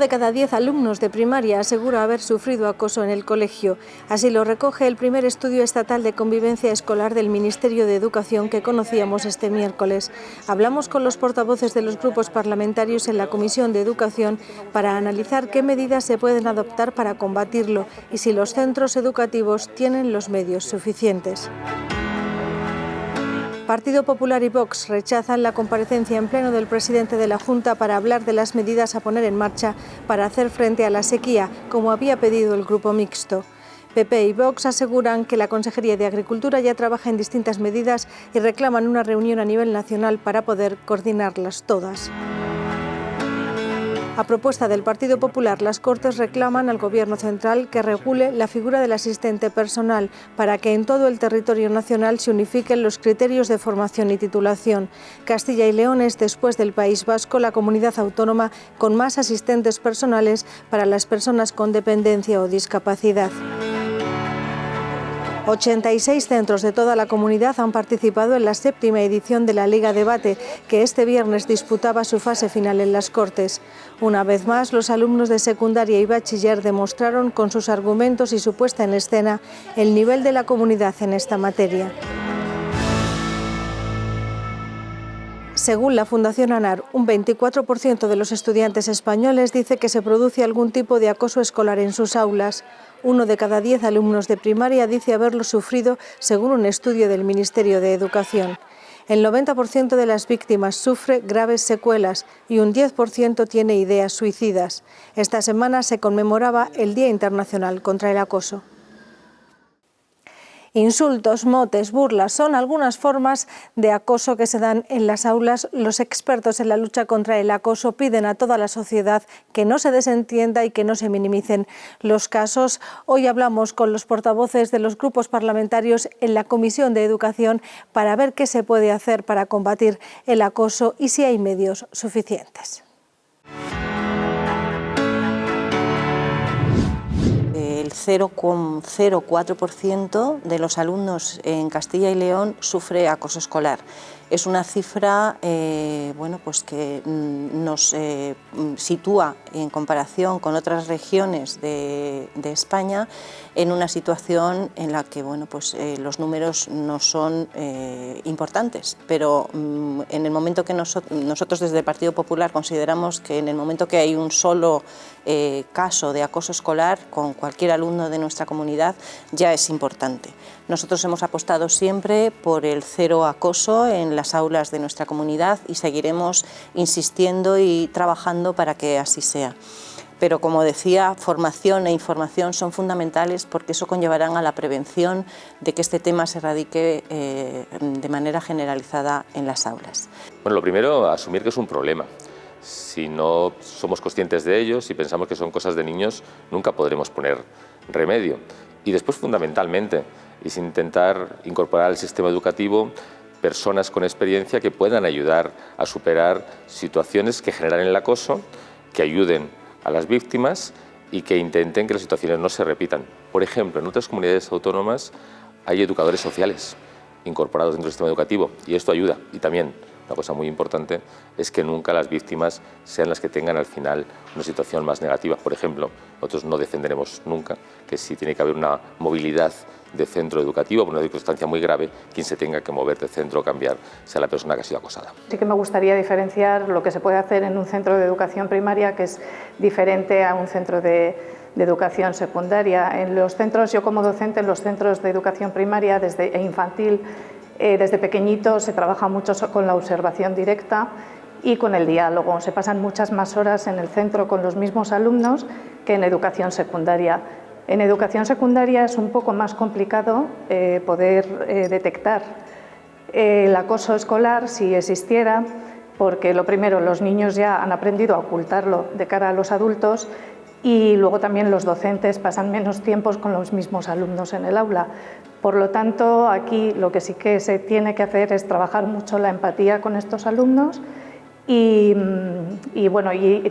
de cada 10 alumnos de primaria asegura haber sufrido acoso en el colegio. Así lo recoge el primer estudio estatal de convivencia escolar del Ministerio de Educación que conocíamos este miércoles. Hablamos con los portavoces de los grupos parlamentarios en la Comisión de Educación para analizar qué medidas se pueden adoptar para combatirlo y si los centros educativos tienen los medios suficientes. Partido Popular y Vox rechazan la comparecencia en pleno del presidente de la Junta para hablar de las medidas a poner en marcha para hacer frente a la sequía, como había pedido el Grupo Mixto. PP y Vox aseguran que la Consejería de Agricultura ya trabaja en distintas medidas y reclaman una reunión a nivel nacional para poder coordinarlas todas. A propuesta del Partido Popular, las Cortes reclaman al Gobierno central que regule la figura del asistente personal para que en todo el territorio nacional se unifiquen los criterios de formación y titulación. Castilla y León es, después del País Vasco, la comunidad autónoma con más asistentes personales para las personas con dependencia o discapacidad. 86 centros de toda la comunidad han participado en la 7ª edición de la Liga Debate, que este viernes disputaba su fase final en las Cortes. Una vez más, los alumnos de secundaria y bachiller demostraron con sus argumentos y su puesta en escena el nivel de la comunidad en esta materia. Según la Fundación ANAR, un 24% de los estudiantes españoles dice que se produce algún tipo de acoso escolar en sus aulas. 1 de cada 10 alumnos de primaria dice haberlo sufrido, según un estudio del Ministerio de Educación. El 90% de las víctimas sufre graves secuelas y un 10% tiene ideas suicidas. Esta semana se conmemoraba el Día Internacional contra el Acoso. Insultos, motes, burlas son algunas formas de acoso que se dan en las aulas. Los expertos en la lucha contra el acoso piden a toda la sociedad que no se desentienda y que no se minimicen los casos. Hoy hablamos con los portavoces de los grupos parlamentarios en la Comisión de Educación para ver qué se puede hacer para combatir el acoso y si hay medios suficientes. El 0,04% de los alumnos en Castilla y León sufre acoso escolar. Es una cifra que nos sitúa en comparación con otras regiones de España en una situación en la que los números no son importantes, pero en el momento que nosotros desde el Partido Popular consideramos que en el momento que hay un solo caso de acoso escolar con cualquier alumno de nuestra comunidad ya es importante. Nosotros hemos apostado siempre por el cero acoso en las aulas de nuestra comunidad y seguiremos insistiendo y trabajando para que así sea. Pero como decía, formación e información son fundamentales porque eso conllevarán a la prevención de que este tema se erradique de manera generalizada en las aulas. Bueno, lo primero, asumir que es un problema. Si no somos conscientes de ello, si pensamos que son cosas de niños, nunca podremos poner remedio. Y después, fundamentalmente, es intentar incorporar al sistema educativo personas con experiencia que puedan ayudar a superar situaciones que generan el acoso, que ayuden a las víctimas y que intenten que las situaciones no se repitan. Por ejemplo, en otras comunidades autónomas hay educadores sociales incorporados dentro del sistema educativo y esto ayuda. Y también, una cosa muy importante, es que nunca las víctimas sean las que tengan al final una situación más negativa. Por ejemplo, nosotros no defenderemos nunca que si tiene que haber una movilidad de centro educativo por una circunstancia muy grave, quien se tenga que mover de centro o cambiar sea la persona que ha sido acosada. Sí que me gustaría diferenciar lo que se puede hacer en un centro de educación primaria, que es diferente a un centro de educación secundaria. En los centros, yo como docente en los centros de educación primaria e infantil, desde pequeñito se trabaja mucho con la observación directa y con el diálogo. Se pasan muchas más horas en el centro con los mismos alumnos que en educación secundaria. En educación secundaria es un poco más complicado poder detectar el acoso escolar si existiera, porque lo primero, los niños ya han aprendido a ocultarlo de cara a los adultos y luego también los docentes pasan menos tiempos con los mismos alumnos en el aula. Por lo tanto, aquí lo que sí que se tiene que hacer es trabajar mucho la empatía con estos alumnos y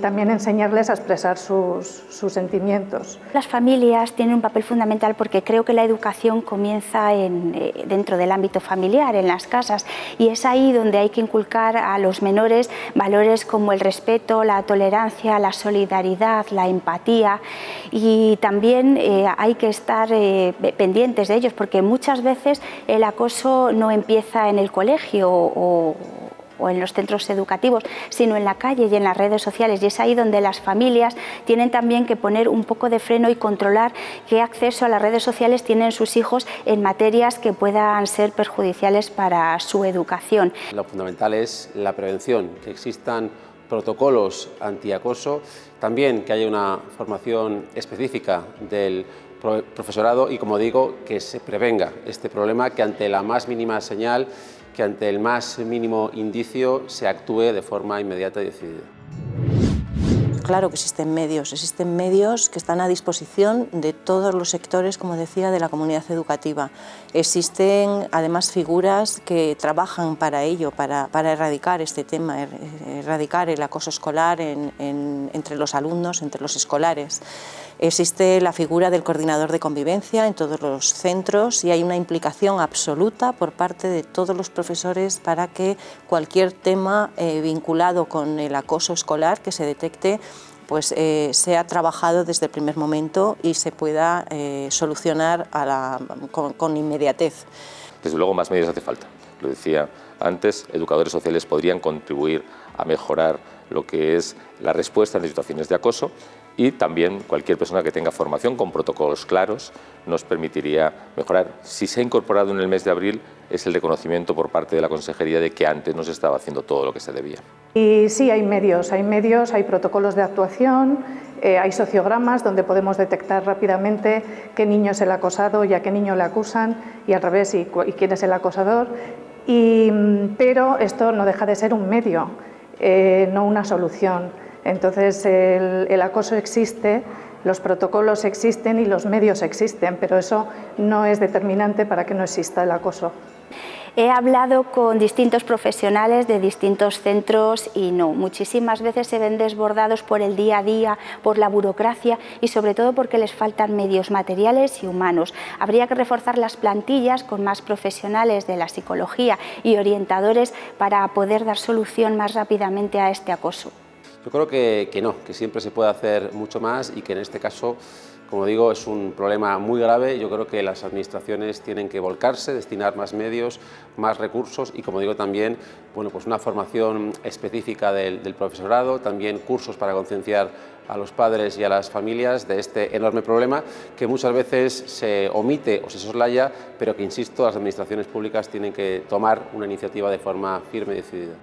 también enseñarles a expresar sus sentimientos. Las familias tienen un papel fundamental porque creo que la educación comienza dentro del ámbito familiar, en las casas, y es ahí donde hay que inculcar a los menores valores como el respeto, la tolerancia, la solidaridad, la empatía, y también hay que estar pendientes de ellos porque muchas veces el acoso no empieza en el colegio o en los centros educativos, sino en la calle y en las redes sociales, y es ahí donde las familias tienen también que poner un poco de freno y controlar qué acceso a las redes sociales tienen sus hijos en materias que puedan ser perjudiciales para su educación. Lo fundamental es la prevención, que existan protocolos antiacoso, también que haya una formación específica del profesorado y, como digo, que se prevenga este problema, que ante la más mínima señal, que ante el más mínimo indicio se actúe de forma inmediata y decidida. Claro que existen medios que están a disposición de todos los sectores, como decía, de la comunidad educativa. Existen además figuras que trabajan para ello, para erradicar este tema, erradicar el acoso escolar entre los alumnos, entre los escolares. Existe la figura del coordinador de convivencia en todos los centros y hay una implicación absoluta por parte de todos los profesores para que cualquier tema vinculado con el acoso escolar que se detecte pues sea trabajado desde el primer momento y se pueda solucionar con inmediatez. Desde luego más medios hace falta. Lo decía antes, educadores sociales podrían contribuir a mejorar lo que es la respuesta en situaciones de acoso, y también cualquier persona que tenga formación con protocolos claros nos permitiría mejorar. Si se ha incorporado en el mes de abril es el reconocimiento por parte de la Consejería de que antes no se estaba haciendo todo lo que se debía. Y sí, hay medios, hay protocolos de actuación, hay sociogramas donde podemos detectar rápidamente qué niño es el acosado y a qué niño le acusan, y al revés, y quién es el acosador. Pero esto no deja de ser un medio, no una solución. Entonces el acoso existe, los protocolos existen y los medios existen, pero eso no es determinante para que no exista el acoso. He hablado con distintos profesionales de distintos centros y no, muchísimas veces se ven desbordados por el día a día, por la burocracia y sobre todo porque les faltan medios materiales y humanos. Habría que reforzar las plantillas con más profesionales de la psicología y orientadores para poder dar solución más rápidamente a este acoso. Yo creo que no, que siempre se puede hacer mucho más y que en este caso, como digo, es un problema muy grave. Yo creo que las administraciones tienen que volcarse, destinar más medios, más recursos y, como digo, también pues una formación específica del profesorado, también cursos para concienciar a los padres y a las familias de este enorme problema que muchas veces se omite o se soslaya, pero que, insisto, las administraciones públicas tienen que tomar una iniciativa de forma firme y decidida.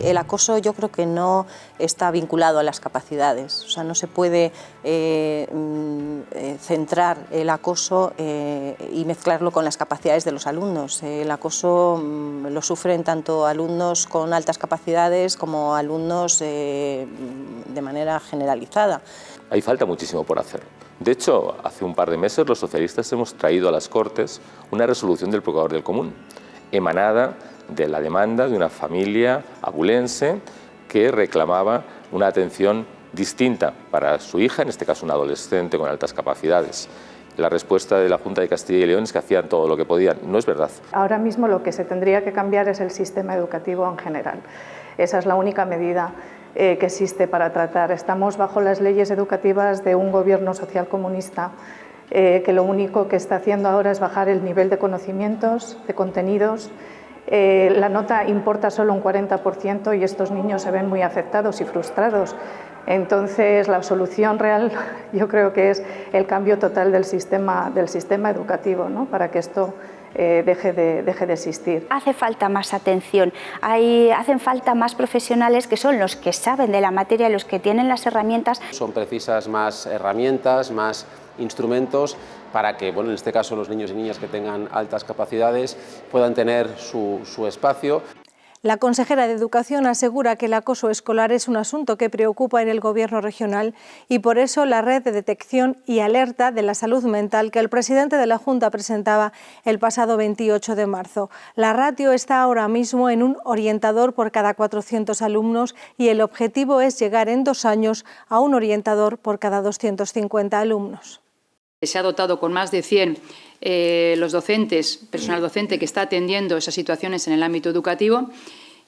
El acoso yo creo que no está vinculado a las capacidades, o sea, no se puede centrar el acoso y mezclarlo con las capacidades de los alumnos. El acoso lo sufren tanto alumnos con altas capacidades como alumnos de manera generalizada. Hay falta muchísimo por hacer. De hecho, hace un par de meses los socialistas hemos traído a las Cortes una resolución del Procurador del Común, emanada de la demanda de una familia abulense que reclamaba una atención distinta para su hija, en este caso una adolescente con altas capacidades. La respuesta de la Junta de Castilla y León es que hacían todo lo que podían. No es verdad. Ahora mismo lo que se tendría que cambiar es el sistema educativo en general. Esa es la única medida que existe para tratar. Estamos bajo las leyes educativas de un gobierno socialcomunista que lo único que está haciendo ahora es bajar el nivel de conocimientos, de contenidos. La nota importa solo un 40% y estos niños se ven muy afectados y frustrados. Entonces, la solución real yo creo que es el cambio total del sistema educativo, ¿no? Para que esto deje de existir. Hace falta más atención, hacen falta más profesionales que son los que saben de la materia, los que tienen las herramientas. Son precisas más herramientas, más instrumentos para que, en este caso, los niños y niñas que tengan altas capacidades puedan tener su espacio. La consejera de Educación asegura que el acoso escolar es un asunto que preocupa en el Gobierno regional y por eso la red de detección y alerta de la salud mental que el presidente de la Junta presentaba el pasado 28 de marzo. La ratio está ahora mismo en un orientador por cada 400 alumnos y el objetivo es llegar en 2 años a un orientador por cada 250 alumnos. Se ha dotado con más de 100 los docentes, personal docente que está atendiendo esas situaciones en el ámbito educativo.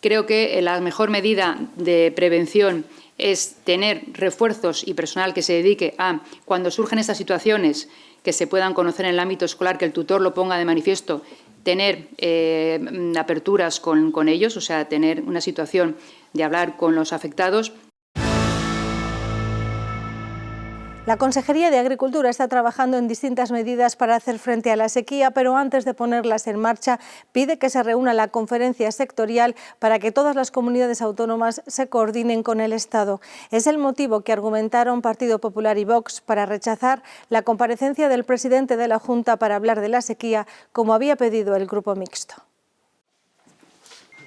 Creo que la mejor medida de prevención es tener refuerzos y personal que se dedique a, cuando surgen estas situaciones, que se puedan conocer en el ámbito escolar, que el tutor lo ponga de manifiesto, tener aperturas con ellos, o sea, tener una situación de hablar con los afectados. La Consejería de Agricultura está trabajando en distintas medidas para hacer frente a la sequía, pero antes de ponerlas en marcha pide que se reúna la conferencia sectorial para que todas las comunidades autónomas se coordinen con el Estado. Es el motivo que argumentaron Partido Popular y Vox para rechazar la comparecencia del presidente de la Junta para hablar de la sequía, como había pedido el Grupo Mixto.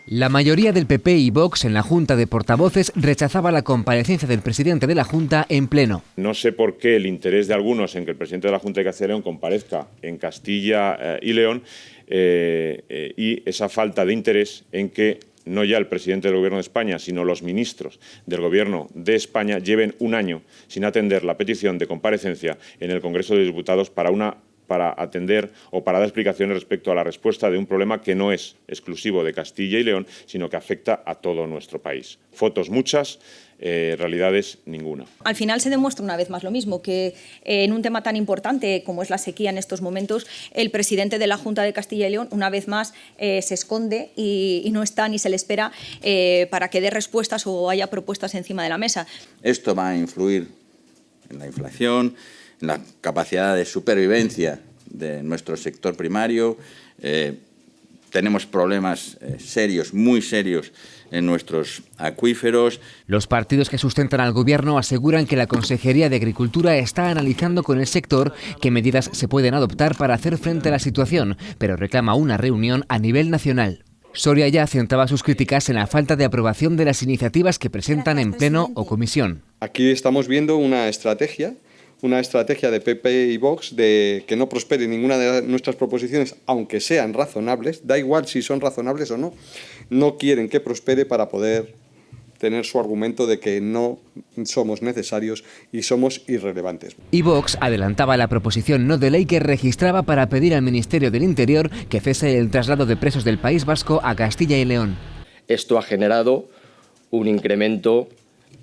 La mayoría del PP y Vox en la Junta de Portavoces rechazaba la comparecencia del presidente de la Junta en pleno. No sé por qué el interés de algunos en que el presidente de la Junta de Castilla y León comparezca en Castilla y León y esa falta de interés en que no ya el presidente del Gobierno de España, sino los ministros del Gobierno de España lleven un año sin atender la petición de comparecencia en el Congreso de Diputados para atender o para dar explicaciones respecto a la respuesta de un problema que no es exclusivo de Castilla y León, sino que afecta a todo nuestro país. Fotos muchas, realidades ninguna. Al final se demuestra una vez más lo mismo, que en un tema tan importante como es la sequía en estos momentos, el presidente de la Junta de Castilla y León una vez más se esconde y no está ni se le espera para que dé respuestas o haya propuestas encima de la mesa. Esto va a influir en la inflación, en la capacidad de supervivencia de nuestro sector primario. Tenemos problemas serios, muy serios, en nuestros acuíferos. Los partidos que sustentan al Gobierno aseguran que la Consejería de Agricultura está analizando con el sector qué medidas se pueden adoptar para hacer frente a la situación, pero reclama una reunión a nivel nacional. Soria ya centraba sus críticas en la falta de aprobación de las iniciativas que presentan en pleno o comisión. Aquí estamos viendo una estrategia de PP y Vox de que no prospere ninguna de nuestras proposiciones, aunque sean razonables, da igual si son razonables o no, no quieren que prospere para poder tener su argumento de que no somos necesarios y somos irrelevantes. Y Vox adelantaba la proposición no de ley que registraba para pedir al Ministerio del Interior que cese el traslado de presos del País Vasco a Castilla y León. Esto ha generado un incremento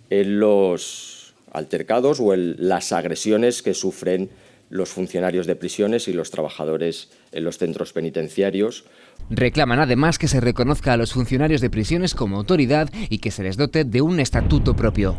en los altercados o las agresiones que sufren los funcionarios de prisiones y los trabajadores en los centros penitenciarios. Reclaman además que se reconozca a los funcionarios de prisiones como autoridad y que se les dote de un estatuto propio.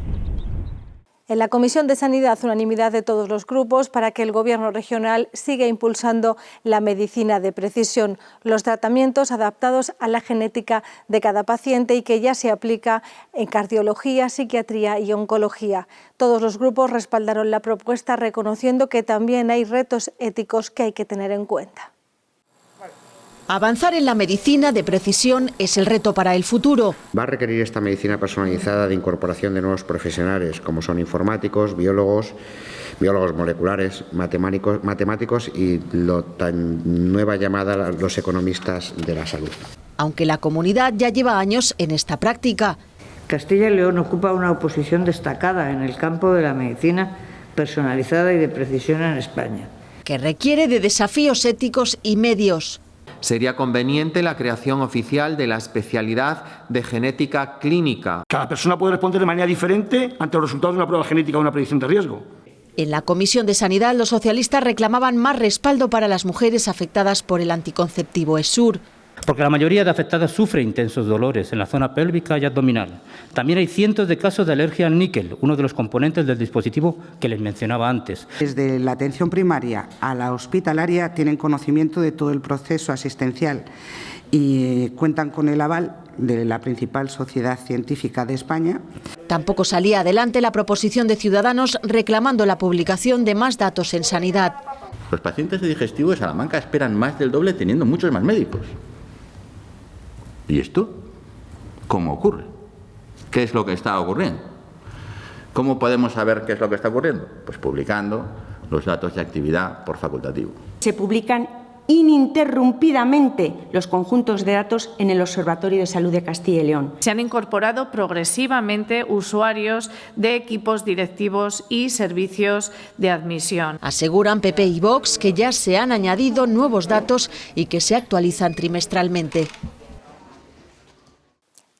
En la Comisión de Sanidad, unanimidad de todos los grupos para que el Gobierno regional siga impulsando la medicina de precisión, los tratamientos adaptados a la genética de cada paciente y que ya se aplica en cardiología, psiquiatría y oncología. Todos los grupos respaldaron la propuesta reconociendo que también hay retos éticos que hay que tener en cuenta. Avanzar en la medicina de precisión es el reto para el futuro. Va a requerir esta medicina personalizada de incorporación de nuevos profesionales, como son informáticos, biólogos moleculares, matemáticos y lo tan nueva llamada los economistas de la salud. Aunque la comunidad ya lleva años en esta práctica. Castilla y León ocupa una posición destacada en el campo de la medicina personalizada y de precisión en España, que requiere de desafíos éticos y medios. Sería conveniente la creación oficial de la especialidad de genética clínica. Cada persona puede responder de manera diferente ante los resultados de una prueba genética o una predicción de riesgo. En la Comisión de Sanidad, los socialistas reclamaban más respaldo para las mujeres afectadas por el anticonceptivo ESUR. Porque la mayoría de afectadas sufre intensos dolores en la zona pélvica y abdominal. También hay cientos de casos de alergia al níquel, uno de los componentes del dispositivo que les mencionaba antes. Desde la atención primaria a la hospitalaria tienen conocimiento de todo el proceso asistencial y cuentan con el aval de la principal sociedad científica de España. Tampoco salía adelante la proposición de Ciudadanos reclamando la publicación de más datos en sanidad. Los pacientes de digestivo de Salamanca esperan más del doble teniendo muchos más médicos. ¿Y esto? cómo ocurre. ¿Qué es lo que está ocurriendo? ¿Cómo podemos saber qué es lo que está ocurriendo? Pues publicando los datos de actividad por facultativo. Se publican ininterrumpidamente los conjuntos de datos en el Observatorio de Salud de Castilla y León. Se han incorporado progresivamente usuarios de equipos directivos y servicios de admisión. Aseguran PP y Vox que ya se han añadido nuevos datos y que se actualizan trimestralmente.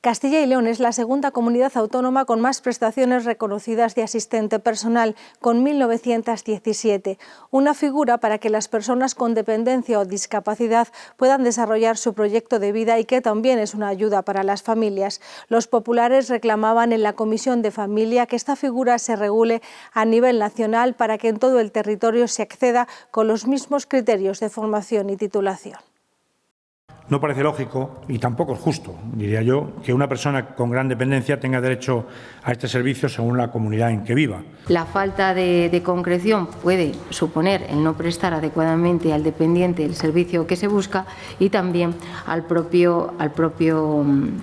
Castilla y León es la segunda comunidad autónoma con más prestaciones reconocidas de asistente personal, con 1.917, una figura para que las personas con dependencia o discapacidad puedan desarrollar su proyecto de vida y que también es una ayuda para las familias. Los populares reclamaban en la Comisión de Familia que esta figura se regule a nivel nacional para que en todo el territorio se acceda con los mismos criterios de formación y titulación. No parece lógico y tampoco es justo, diría yo, que una persona con gran dependencia tenga derecho a este servicio según la comunidad en que viva. La falta de concreción puede suponer el no prestar adecuadamente al dependiente el servicio que se busca y también al propio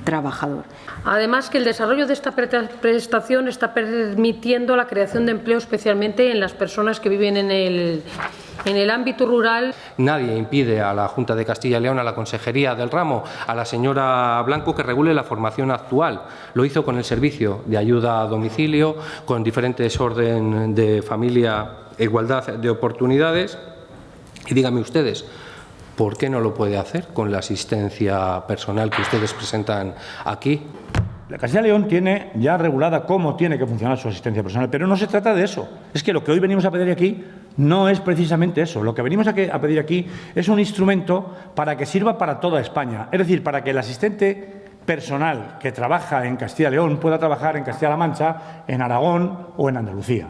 trabajador. Además, que el desarrollo de esta prestación está permitiendo la creación de empleo, especialmente en las personas que viven en el ámbito rural. Nadie impide a la Junta de Castilla y León, a la Consejería del Ramo, a la señora Blanco que regule la formación actual. Lo hizo con el servicio de ayuda a domicilio, con diferentes orden de familia e igualdad de oportunidades. Y díganme ustedes, ¿por qué no lo puede hacer con la asistencia personal que ustedes presentan aquí? La Castilla y León tiene ya regulada cómo tiene que funcionar su asistencia personal, pero no se trata de eso. Es que lo que hoy venimos a pedir aquí no es precisamente eso. Lo que venimos a pedir aquí es un instrumento para que sirva para toda España. Es decir, para que el asistente personal que trabaja en Castilla y León pueda trabajar en Castilla-La Mancha, en Aragón o en Andalucía.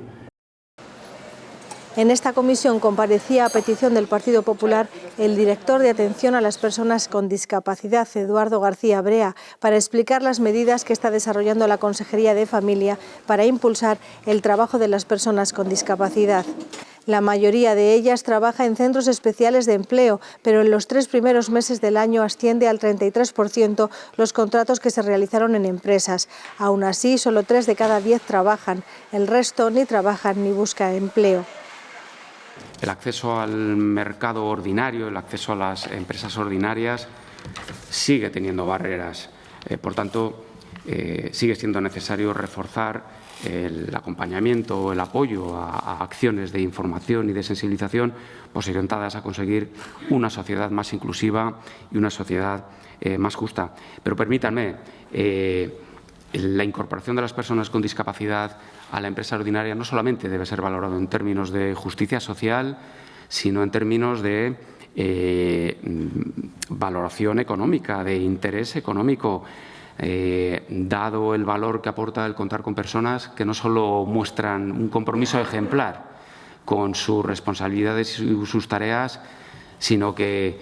En esta comisión comparecía a petición del Partido Popular el director de Atención a las Personas con Discapacidad, Eduardo García Brea, para explicar las medidas que está desarrollando la Consejería de Familia para impulsar el trabajo de las personas con discapacidad. La mayoría de ellas trabaja en centros especiales de empleo, pero en los 3 primeros meses del año asciende al 33% los contratos que se realizaron en empresas. Aún así, solo 3 de cada 10 trabajan. El resto ni trabajan ni buscan empleo. El acceso al mercado ordinario, el acceso a las empresas ordinarias sigue teniendo barreras. Por tanto, sigue siendo necesario reforzar el acompañamiento o el apoyo a acciones de información y de sensibilización pues, orientadas a conseguir una sociedad más inclusiva y una sociedad más justa. Pero permítanme, la incorporación de las personas con discapacidad a la empresa ordinaria no solamente debe ser valorado en términos de justicia social, sino en términos de valoración económica, de interés económico, dado el valor que aporta el contar con personas que no solo muestran un compromiso ejemplar con sus responsabilidades y sus tareas, sino que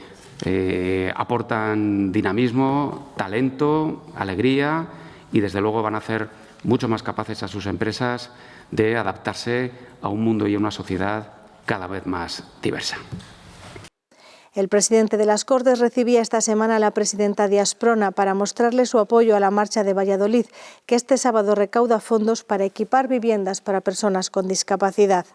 aportan dinamismo, talento, alegría y, desde luego, van a hacer mucho más capaces a sus empresas de adaptarse a un mundo y a una sociedad cada vez más diversa. El presidente de las Cortes recibía esta semana a la presidenta de Asprona para mostrarle su apoyo a la marcha de Valladolid, que este sábado recauda fondos para equipar viviendas para personas con discapacidad.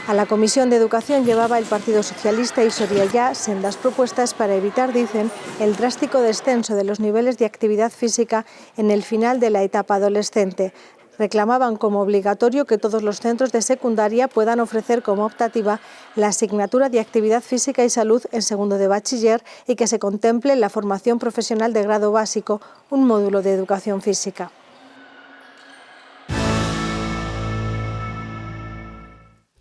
A la Comisión de Educación llevaba el Partido Socialista y Soria ya sendas propuestas para evitar, dicen, el drástico descenso de los niveles de actividad física en el final de la etapa adolescente. Reclamaban como obligatorio que todos los centros de secundaria puedan ofrecer como optativa la asignatura de Actividad Física y Salud en segundo de bachiller y que se contemple en la formación profesional de grado básico un módulo de educación física.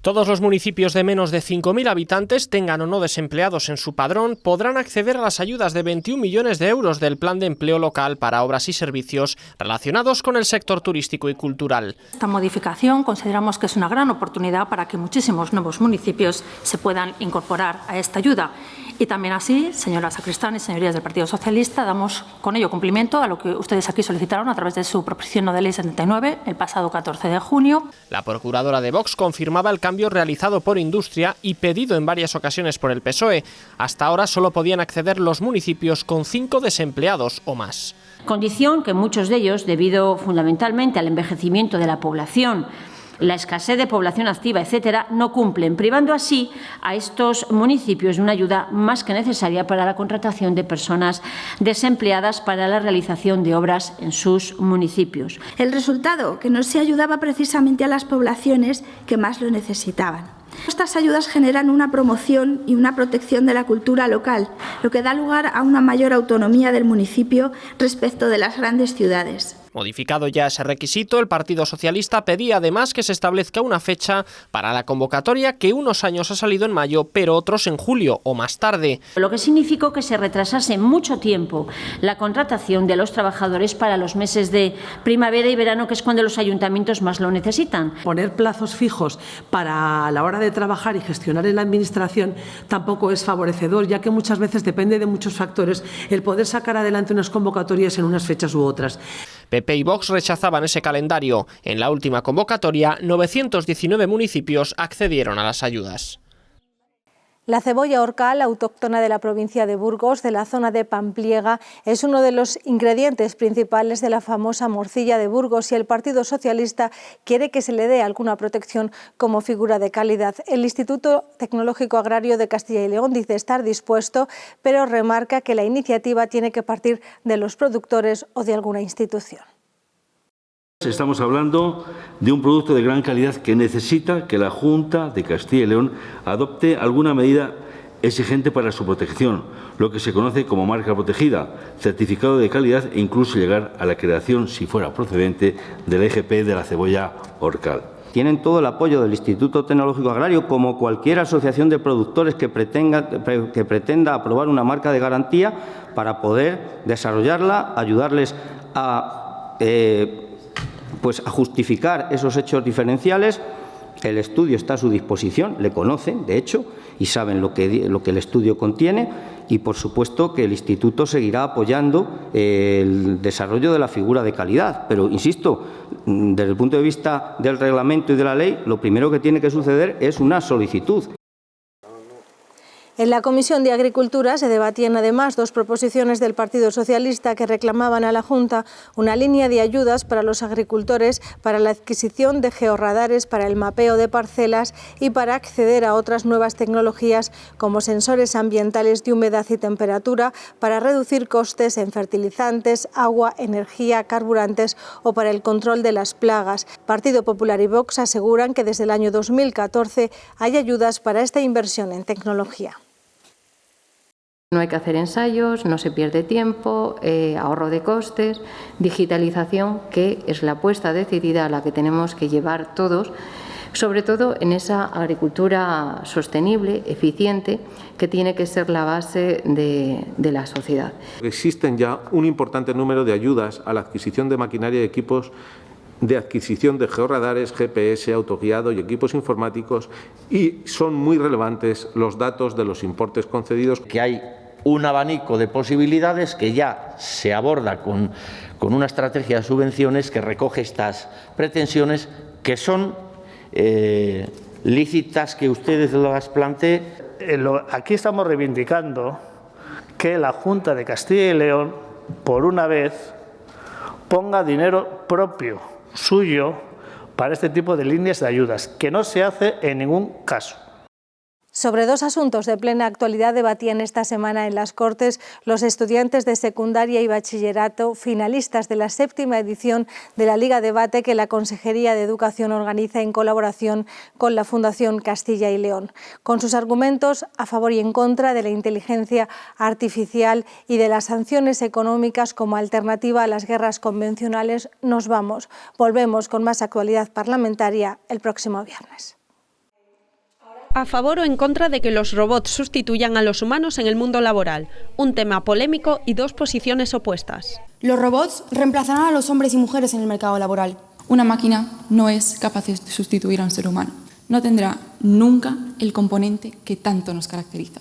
Todos los municipios de menos de 5.000 habitantes, tengan o no desempleados en su padrón, podrán acceder a las ayudas de 21 millones de euros del Plan de Empleo Local para obras y servicios relacionados con el sector turístico y cultural. Esta modificación consideramos que es una gran oportunidad para que muchísimos nuevos municipios se puedan incorporar a esta ayuda. Y también así, señora Sacristán y señorías del Partido Socialista, damos con ello cumplimiento a lo que ustedes aquí solicitaron a través de su proposición no de ley 79 el pasado 14 de junio. La procuradora de Vox confirmaba el cambio cambio realizado por Industria y pedido en varias ocasiones por el PSOE. Hasta ahora solo podían acceder los municipios con 5 desempleados o más. Condición que muchos de ellos, debido fundamentalmente al envejecimiento de la población, la escasez de población activa, etcétera, no cumplen, privando así a estos municipios de una ayuda más que necesaria para la contratación de personas desempleadas para la realización de obras en sus municipios. El resultado, que no se ayudaba precisamente a las poblaciones que más lo necesitaban. Estas ayudas generan una promoción y una protección de la cultura local, lo que da lugar a una mayor autonomía del municipio respecto de las grandes ciudades. Modificado ya ese requisito, el Partido Socialista pedía además que se establezca una fecha para la convocatoria que unos años ha salido en mayo, pero otros en julio o más tarde. Lo que significó que se retrasase mucho tiempo la contratación de los trabajadores para los meses de primavera y verano, que es cuando los ayuntamientos más lo necesitan. Poner plazos fijos para la hora de trabajar y gestionar en la Administración tampoco es favorecedor, ya que muchas veces depende de muchos factores el poder sacar adelante unas convocatorias en unas fechas u otras. PP y Vox rechazaban ese calendario. En la última convocatoria, 919 municipios accedieron a las ayudas. La cebolla orcal, autóctona de la provincia de Burgos, de la zona de Pampliega, es uno de los ingredientes principales de la famosa morcilla de Burgos y el Partido Socialista quiere que se le dé alguna protección como figura de calidad. El Instituto Tecnológico Agrario de Castilla y León dice estar dispuesto, pero remarca que la iniciativa tiene que partir de los productores o de alguna institución. Estamos hablando de un producto de gran calidad que necesita que la Junta de Castilla y León adopte alguna medida exigente para su protección, lo que se conoce como marca protegida, certificado de calidad e incluso llegar a la creación, si fuera procedente, del EGP de la cebolla orcal. Tienen todo el apoyo del Instituto Tecnológico Agrario, como cualquier asociación de productores que pretenda aprobar una marca de garantía para poder desarrollarla, ayudarles a justificar esos hechos diferenciales. El estudio está a su disposición, le conocen, de hecho, y saben lo que el estudio contiene, y por supuesto que el Instituto seguirá apoyando el desarrollo de la figura de calidad. Pero, insisto, desde el punto de vista del reglamento y de la ley, lo primero que tiene que suceder es una solicitud. En la Comisión de Agricultura se debatían además 2 proposiciones del Partido Socialista que reclamaban a la Junta una línea de ayudas para los agricultores para la adquisición de georradares para el mapeo de parcelas y para acceder a otras nuevas tecnologías como sensores ambientales de humedad y temperatura para reducir costes en fertilizantes, agua, energía, carburantes o para el control de las plagas. Partido Popular y Vox aseguran que desde el año 2014 hay ayudas para esta inversión en tecnología. No hay que hacer ensayos, no se pierde tiempo, ahorro de costes, digitalización, que es la apuesta decidida a la que tenemos que llevar todos, sobre todo en esa agricultura sostenible, eficiente, que tiene que ser la base de la sociedad. Existen ya un importante número de ayudas a la adquisición de maquinaria y equipos de adquisición de georradares, GPS, autoguiado y equipos informáticos, y son muy relevantes los datos de los importes concedidos. Que hay un abanico de posibilidades que ya se aborda con una estrategia de subvenciones que recoge estas pretensiones que son lícitas, que ustedes las planteen. Aquí estamos reivindicando que la Junta de Castilla y León, por una vez, ponga dinero propio suyo para este tipo de líneas de ayudas, que no se hace en ningún caso. Sobre 2 asuntos de plena actualidad debatían esta semana en las Cortes los estudiantes de secundaria y bachillerato finalistas de la 7ª edición de la Liga Debate que la Consejería de Educación organiza en colaboración con la Fundación Castilla y León. Con sus argumentos a favor y en contra de la inteligencia artificial y de las sanciones económicas como alternativa a las guerras convencionales, nos vamos. Volvemos con más actualidad parlamentaria el próximo viernes. A favor o en contra de que los robots sustituyan a los humanos en el mundo laboral. Un tema polémico y 2 posiciones opuestas. Los robots reemplazarán a los hombres y mujeres en el mercado laboral. Una máquina no es capaz de sustituir a un ser humano. No tendrá nunca el componente que tanto nos caracteriza.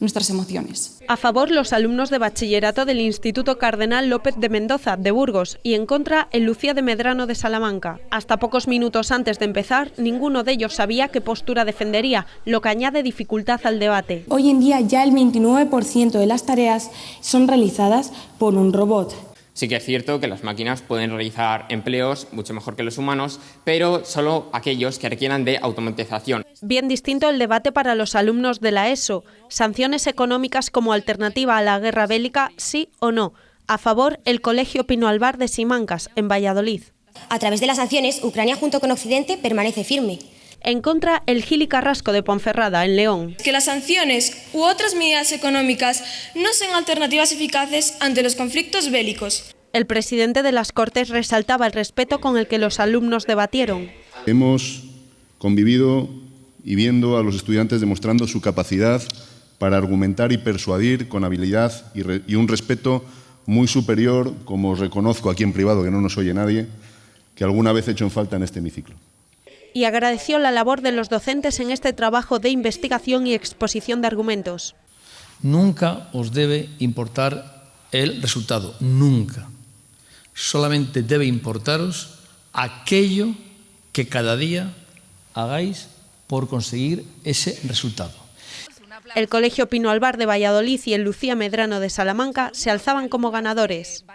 nuestras emociones. A favor los alumnos de bachillerato del Instituto Cardenal López de Mendoza, de Burgos, y en contra el Lucía de Medrano de Salamanca. Hasta pocos minutos antes de empezar, ninguno de ellos sabía qué postura defendería, lo que añade dificultad al debate. Hoy en día ya el 29% de las tareas son realizadas por un robot. Sí que es cierto que las máquinas pueden realizar empleos mucho mejor que los humanos, pero solo aquellos que requieran de automatización. Bien distinto el debate para los alumnos de la ESO. Sanciones económicas como alternativa a la guerra bélica, sí o no. A favor, el Colegio Pino Albar de Simancas, en Valladolid. A través de las sanciones, Ucrania junto con Occidente permanece firme. En contra, el Gili Carrasco de Ponferrada, en León. Que las sanciones u otras medidas económicas no sean alternativas eficaces ante los conflictos bélicos. El presidente de las Cortes resaltaba el respeto con el que los alumnos debatieron. Hemos convivido y viendo a los estudiantes demostrando su capacidad para argumentar y persuadir con habilidad y un respeto muy superior, como os reconozco aquí en privado, que no nos oye nadie, que alguna vez he hecho en falta en este hemiciclo. Y agradeció la labor de los docentes en este trabajo de investigación y exposición de argumentos. Nunca os debe importar el resultado, nunca. Solamente debe importaros aquello que cada día hagáis por conseguir ese resultado. El Colegio Pino Albar de Valladolid y el Lucía Medrano de Salamanca se alzaban como ganadores.